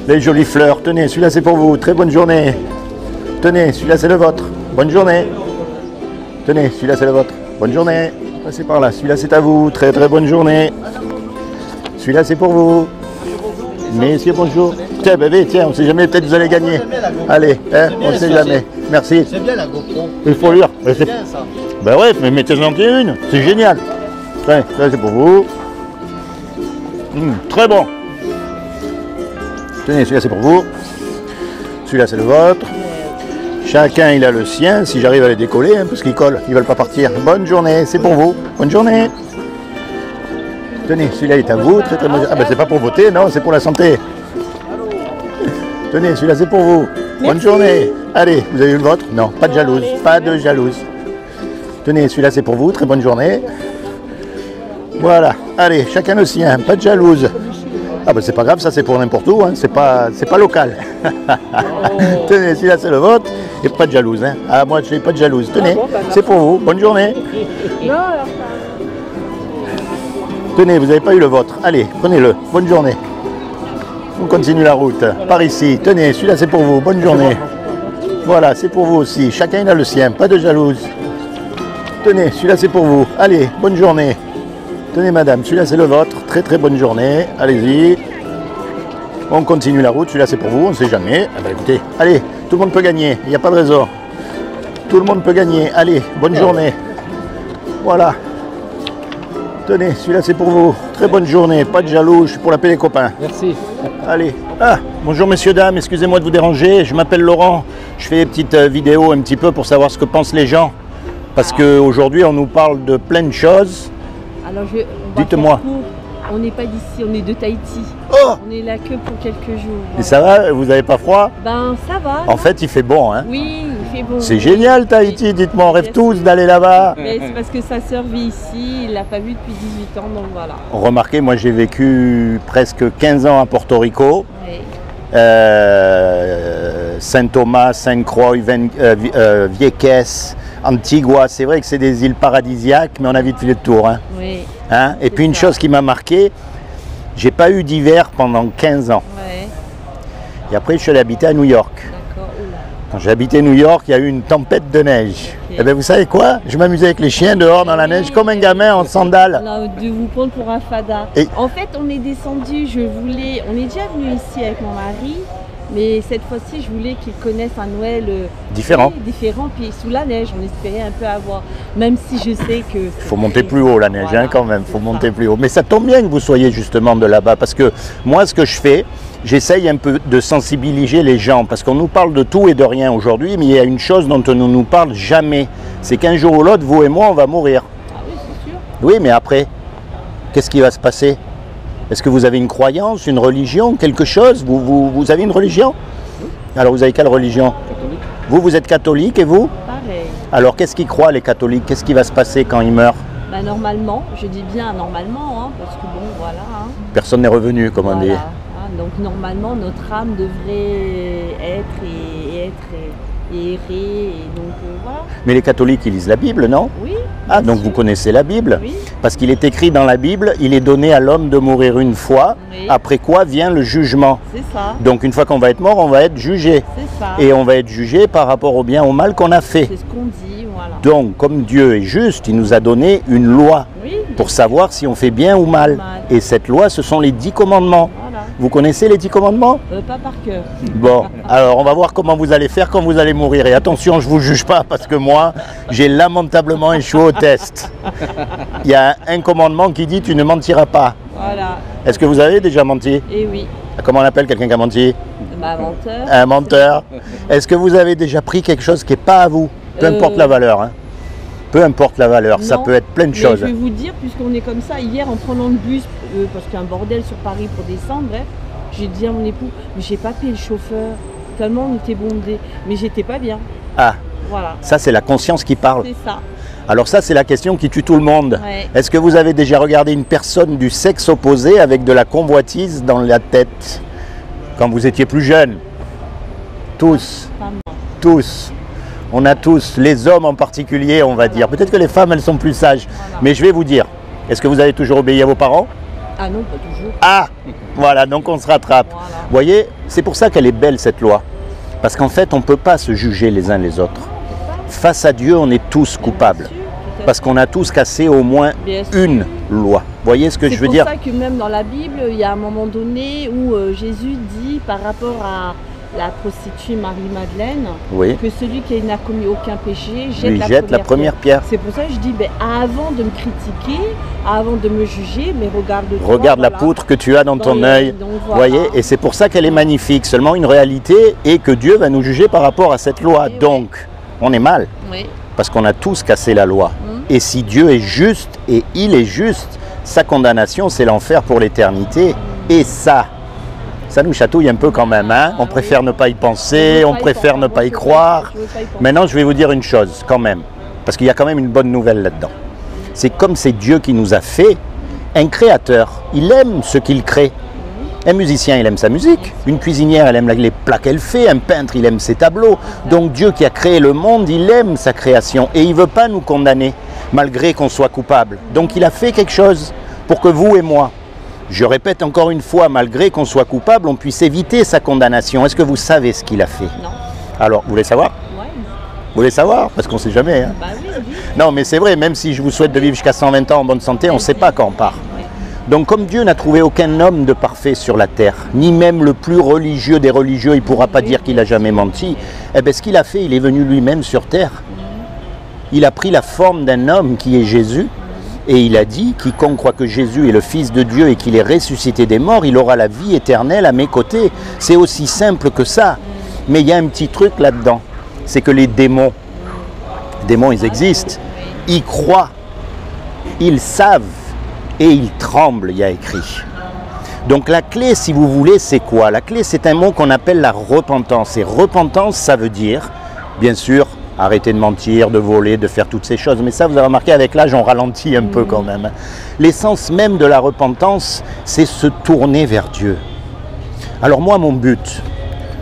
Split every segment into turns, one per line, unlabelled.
Les jolies fleurs. Tenez, celui-là c'est pour vous. Très bonne journée. Tenez, celui-là c'est le vôtre. Bonne journée. Tenez, celui-là c'est le vôtre. Bonne journée. Passez par là. Celui-là c'est à vous. Très très bonne journée. Celui-là c'est pour vous. Messieurs, bonjour. Tiens, bébé, tiens, on ne sait jamais, peut-être vous allez gagner. Allez, hein, on ne sait jamais. Merci.
C'est bien la GoPro.
Il faut lire.
C'est bien ça.
Ben ouais, mais mettez-en une. C'est génial. Tiens, ça c'est pour vous. Très bon. Tenez, celui-là c'est pour vous. Celui-là c'est le vôtre. Chacun il a le sien. Si j'arrive à les décoller, hein, parce qu'ils collent, ils ne veulent pas partir. Bonne journée, c'est pour vous. Bonne journée. Tenez, celui-là est à vous. Très, très bon. Ah ben c'est pas pour voter, non, c'est pour la santé. Tenez, celui-là c'est pour vous. Bonne journée. Allez, vous avez eu le vôtre? Non, pas de jalouse. Pas de jalouse. Tenez, celui-là c'est pour vous. Très bonne journée. Voilà. Allez, chacun le sien. Pas de jalouse. Ah ben c'est pas grave, ça c'est pour n'importe où, hein. C'est pas local. Tenez, celui-là c'est le vôtre. Et pas de jalouse, hein. Ah moi je n'ai pas de jalouse. Tenez, c'est pour vous. Bonne journée. Tenez, vous n'avez pas eu le vôtre. Allez, prenez-le. Bonne journée. On continue la route. Par ici. Tenez, celui-là c'est pour vous. Bonne journée. Voilà, c'est pour vous aussi. Chacun il a le sien. Pas de jalouse. Tenez, celui-là c'est pour vous. Allez, bonne journée. Tenez madame, celui-là c'est le vôtre. Très très bonne journée. Allez-y. On continue la route. Celui-là c'est pour vous. On ne sait jamais. Ah bah écoutez, allez, tout le monde peut gagner. Il n'y a pas de raison. Tout le monde peut gagner. Allez, bonne journée. Voilà. Tenez, celui-là c'est pour vous. Très bonne journée, pas de jaloux, je suis pour l'appeler les copains.
Merci.
Allez. Ah, bonjour messieurs, dames, excusez-moi de vous déranger. Je m'appelle Laurent. Je fais des petites vidéos un petit peu pour savoir ce que pensent les gens. Parce qu'aujourd'hui, on nous parle de plein de choses.
Alors,
dites-moi.
On n'est pas d'ici, on est de Tahiti.
Oh!
On est là que pour quelques jours.
Et ça va? Vous n'avez pas froid?
Ben, ça va.
En fait, il fait bon, hein?
Oui, il fait bon.
C'est génial, Tahiti. Dites-moi, on rêve tous d'aller là-bas.
Mais c'est parce que sa sœur vit ici, il ne l'a pas vu depuis 18 ans, donc voilà.
Remarquez, moi j'ai vécu presque 15 ans à Porto Rico.
Oui.
Saint-Thomas, Sainte-Croix, Vieques, Antigua. C'est vrai que c'est des îles paradisiaques, mais on a vite fait le tour. Hein.
Oui.
Hein? Et puis une chose qui m'a marqué, j'ai pas eu d'hiver pendant 15 ans.
Ouais.
Et après, je suis allé habiter à New York.
D'accord.
Quand j'ai habité New York, il y a eu une tempête de neige.
Okay.
Et bien, vous savez quoi? Je m'amusais avec les chiens dehors dans la neige, comme un gamin en sandales.
On a dû vous prendre pour un fada.
Et...
En fait, on est descendu, on est déjà venu ici avec mon mari, mais cette fois-ci, je voulais qu'ils connaissent un Noël
différent.
Différent, puis sous la neige, on espérait un peu avoir, même si je sais que...
Il faut monter plus haut la neige,
voilà,
hein, quand même, il faut monter plus haut. Mais ça tombe bien que vous soyez justement de là-bas, parce que moi, ce que je fais, j'essaye un peu de sensibiliser les gens, parce qu'on nous parle de tout et de rien aujourd'hui, mais il y a une chose dont on ne nous parle jamais, c'est qu'un jour ou l'autre, vous et moi, on va mourir.
Ah oui, c'est sûr.
Oui, mais après, qu'est-ce qui va se passer? Est-ce que vous avez une croyance, une religion, quelque chose? Vous avez une religion? Alors, vous avez quelle religion?
Catholique.
Vous êtes catholique et vous?
Pareil.
Alors, qu'est-ce qu'ils croient, les catholiques? Qu'est-ce qui va se passer quand ils meurent?
Bah, normalement, je dis bien normalement, hein, parce que bon, voilà. Hein.
Personne n'est revenu, comme on dit.
Voilà, hein, donc normalement, notre âme devrait être et errer, et donc voilà.
Mais les catholiques, ils lisent la Bible, non?
Oui.
Ah,
bien
donc
sûr.
vous connaissez la Bible?
Oui.
Parce qu'il est écrit dans la Bible, il est donné à l'homme de mourir une fois,
Oui.
après quoi vient le jugement.
C'est ça.
Donc une fois qu'on va être mort, on va être jugé.
C'est ça.
Et on va être jugé par rapport au bien, au mal qu'on a fait.
C'est ce qu'on dit, voilà.
Donc, comme Dieu est juste, il nous a donné une loi
Oui.
pour savoir si on fait bien ou mal.
Mal.
Et cette loi, ce sont les 10 commandements.
Voilà.
Vous connaissez les 10 commandements?
Pas par cœur.
Bon, alors on va voir comment vous allez faire quand vous allez mourir. Et attention, je ne vous juge pas parce que moi, j'ai lamentablement échoué au test. Il y a un commandement qui dit « tu ne mentiras pas
Voilà. ».
Est-ce que vous avez déjà menti?
Et oui.
Comment on appelle quelqu'un qui a menti?
Bah, menteur.
Un menteur. Est-ce que vous avez déjà pris quelque chose qui n'est pas à vous? Peu importe la valeur. Hein. Peu importe la valeur, ça
Non,
peut être plein de
mais
choses.
je vais vous dire, puisqu'on est comme ça, hier en prenant le bus, parce qu'il y a un bordel sur Paris pour descendre, bref, j'ai dit à mon époux, mais j'ai pas payé le chauffeur, tellement on était bondés, mais j'étais pas bien.
Ah,
Voilà,
ça c'est la conscience qui parle.
c'est ça.
Alors ça c'est la question qui tue tout le monde.
Ouais.
Est-ce que vous avez déjà regardé une personne du sexe opposé avec de la convoitise dans la tête quand vous étiez plus jeune? Tous,
Pas moi.
tous. On a tous, les hommes en particulier, on va dire. Peut-être que les femmes, elles sont plus sages.
Voilà.
Mais je vais vous dire, est-ce que vous avez toujours obéi à vos parents?
Ah non, pas toujours.
Ah, voilà, donc on se rattrape.
Voilà.
Vous voyez, c'est pour ça qu'elle est belle cette loi. Parce qu'en fait, on ne peut pas se juger les uns les autres. Face à Dieu, on est tous coupables.
Bien sûr, tout à
Parce
fait.
qu'on a tous cassé au moins
Bien sûr.
une loi. Vous voyez ce que je veux dire?
C'est pour ça que même dans la Bible, il y a un moment donné où Jésus dit par rapport à la prostituée Marie-Madeleine
Oui.
que celui qui n'a commis aucun péché
Lui jette la première pierre.
C'est pour ça que je dis, ben, avant de me critiquer, avant de me juger, mais regarde-toi.
Regarde la
voilà.
poutre que tu as dans ton
l'œil.
œil.
Donc,
Vous
voilà.
voyez? Et c'est pour ça qu'elle est magnifique. Seulement une réalité est que Dieu va nous juger par rapport à cette loi.
Oui, oui.
Donc, on est mal.
Oui.
Parce qu'on a tous cassé la loi. Et si Dieu est juste, et il est juste, sa condamnation, c'est l'enfer pour l'éternité. Et ça nous chatouille un peu quand même. Hein? On préfère ne pas y penser, on préfère ne pas y croire. Maintenant, je vais vous dire une chose quand même. Parce qu'il y a quand même une bonne nouvelle là-dedans. C'est comme c'est Dieu qui nous a fait, un créateur, il aime ce qu'il crée. Un musicien, il aime sa musique. Une cuisinière, elle aime les plats qu'elle fait. Un peintre, il aime ses tableaux. Donc Dieu qui a créé le monde, il aime sa création. Et il ne veut pas nous condamner, malgré qu'on soit coupable. Donc il a fait quelque chose pour que vous et moi, je répète encore une fois, malgré qu'on soit coupable, on puisse éviter sa condamnation. Est-ce que vous savez ce qu'il a fait?
Non.
Alors, vous voulez savoir?
Ouais.
Vous voulez savoir? Parce qu'on ne sait jamais. Hein.
Bah oui, oui.
Non, mais c'est vrai, même si je vous souhaite de vivre jusqu'à 120 ans en bonne santé, on ne sait pas quand on part.
Ouais.
Donc comme Dieu n'a trouvé aucun homme de parfait sur la terre, ni même le plus religieux des religieux, il ne pourra pas dire qu'il n'a jamais menti, eh bien ce qu'il a fait, il est venu lui-même sur terre. Il a pris la forme d'un homme qui est Jésus, et il a dit, quiconque croit que Jésus est le Fils de Dieu et qu'il est ressuscité des morts, il aura la vie éternelle à mes côtés. C'est aussi simple que ça. Mais il y a un petit truc là-dedans, c'est que les démons, ils existent, ils croient, ils savent, et ils tremblent, il y a écrit. Donc la clé, si vous voulez, c'est quoi? La clé, c'est un mot qu'on appelle la repentance. Et repentance, ça veut dire, bien sûr, arrêter de mentir, de voler, de faire toutes ces choses. Mais ça, vous avez remarqué, avec l'âge, on ralentit un peu quand même. L'essence même de la repentance, c'est se tourner vers Dieu. Alors moi, mon but,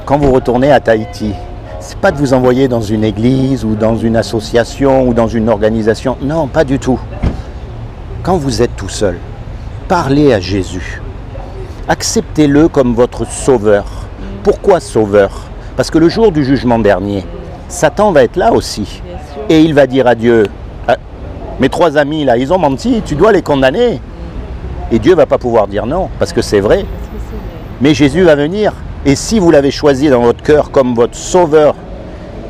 quand vous retournez à Tahiti, c'est pas de vous envoyer dans une église ou dans une association ou dans une organisation. Non, pas du tout. Quand vous êtes tout seul, parlez à Jésus. Acceptez-le comme votre sauveur. Pourquoi sauveur? Parce que le jour du jugement dernier, Satan va être là aussi. Et il va dire à Dieu, ah, mes 3 amis là, ils ont menti, tu dois les condamner. Et Dieu ne va pas pouvoir dire non, parce que c'est vrai. Mais Jésus va venir. Et si vous l'avez choisi dans votre cœur comme votre sauveur,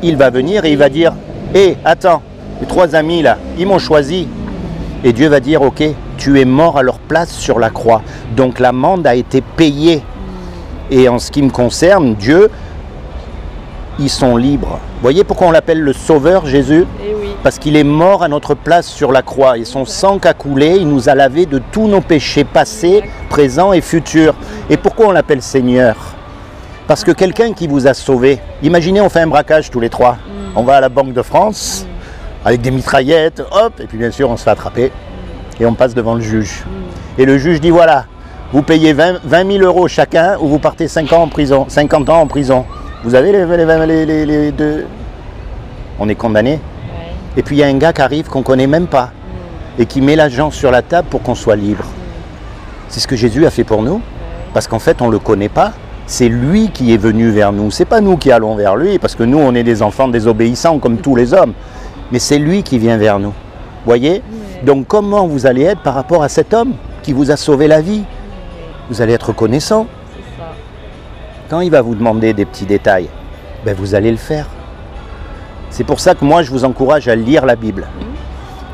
il va venir et il va dire, hé, attends, les 3 amis là, ils m'ont choisi. Et Dieu va dire, ok, tu es mort à leur place sur la croix. Donc l'amende a été payée. Et en ce qui me concerne, Dieu, ils sont libres. Vous voyez pourquoi on l'appelle le Sauveur, Jésus?
Eh oui.
Parce qu'il est mort à notre place sur la croix. Et son sang qu'a coulé, il nous a lavé de tous nos péchés passés, présents et futurs. Et pourquoi on l'appelle Seigneur? Parce que quelqu'un qui vous a sauvé, imaginez on fait un braquage tous les 3. On va à la Banque de France, avec des mitraillettes, hop, et puis bien sûr on se fait attraper. Et on passe devant le juge. Et le juge dit voilà, vous payez 20 000 euros chacun ou vous partez 50 ans en prison. Vous avez les deux. On est condamné. Et puis il y a un gars qui arrive qu'on ne connaît même pas et qui met l'argent sur la table pour qu'on soit libre. C'est ce que Jésus a fait pour nous. Parce qu'en fait on ne le connaît pas. C'est lui qui est venu vers nous. C'est pas nous qui allons vers lui parce que nous on est des enfants désobéissants comme tous les hommes. Mais c'est lui qui vient vers nous. Voyez? Donc comment vous allez être par rapport à cet homme qui vous a sauvé la vie? Vous allez être reconnaissant. Quand il va vous demander des petits détails, ben vous allez le faire. C'est pour ça que moi je vous encourage à lire la Bible.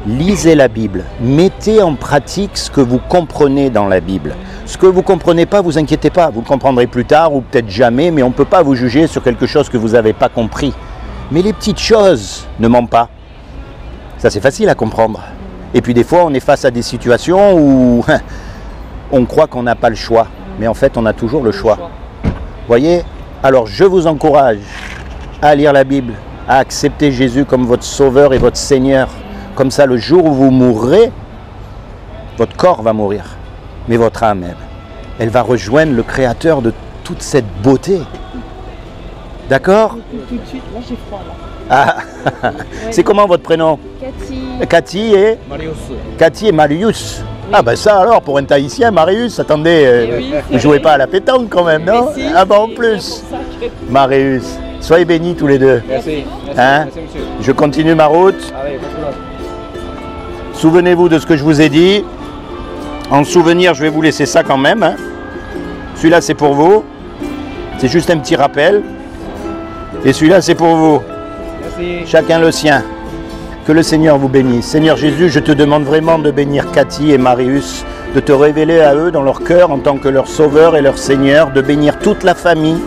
Lisez la Bible. Mettez en pratique ce que vous comprenez dans la Bible. Ce que vous ne comprenez pas, vous inquiétez pas. Vous le comprendrez plus tard ou peut-être jamais, mais on ne peut pas vous juger sur quelque chose que vous n'avez pas compris. Mais les petites choses, ne mentent pas. Ça c'est facile à comprendre. Et puis des fois on est face à des situations où on croit qu'on n'a pas le choix. Mais en fait on a toujours le choix. Voyez? Alors je vous encourage à lire la Bible, à accepter Jésus comme votre sauveur et votre Seigneur. Comme ça, le jour où vous mourrez, votre corps va mourir, mais votre âme, elle va rejoindre le Créateur de toute cette beauté. D'accord?
Tout de suite, là j'ai froid là.
Ah, c'est comment votre prénom?
Cathy.
Cathy et Marius. Ah ben ça alors, pour un Tahitien, Marius, attendez,
oui,
vous ne jouez pas à la pétanque quand même, non?
Mais si,
Ah ben en
c'est
plus,
pour ça que-
Marius, soyez bénis tous les deux.
Merci.
Hein?
Merci, monsieur.
Je continue ma route.
Allez, bon courage.
Souvenez-vous de ce que je vous ai dit. En souvenir, je vais vous laisser ça quand même. Hein. Celui-là, c'est pour vous. C'est juste un petit rappel. Et celui-là, c'est pour vous.
Merci.
Chacun le sien. Que le Seigneur vous bénisse. Seigneur Jésus, je te demande vraiment de bénir Cathy et Marius, de te révéler à eux dans leur cœur en tant que leur sauveur et leur Seigneur, de bénir toute la famille,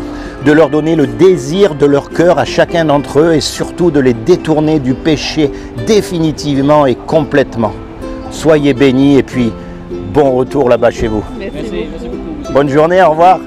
de leur donner le désir de leur cœur à chacun d'entre eux et surtout de les détourner du péché définitivement et complètement. Soyez bénis et puis bon retour là-bas chez vous.
Merci
Merci,
beaucoup.
merci beaucoup.
Bonne journée, au revoir.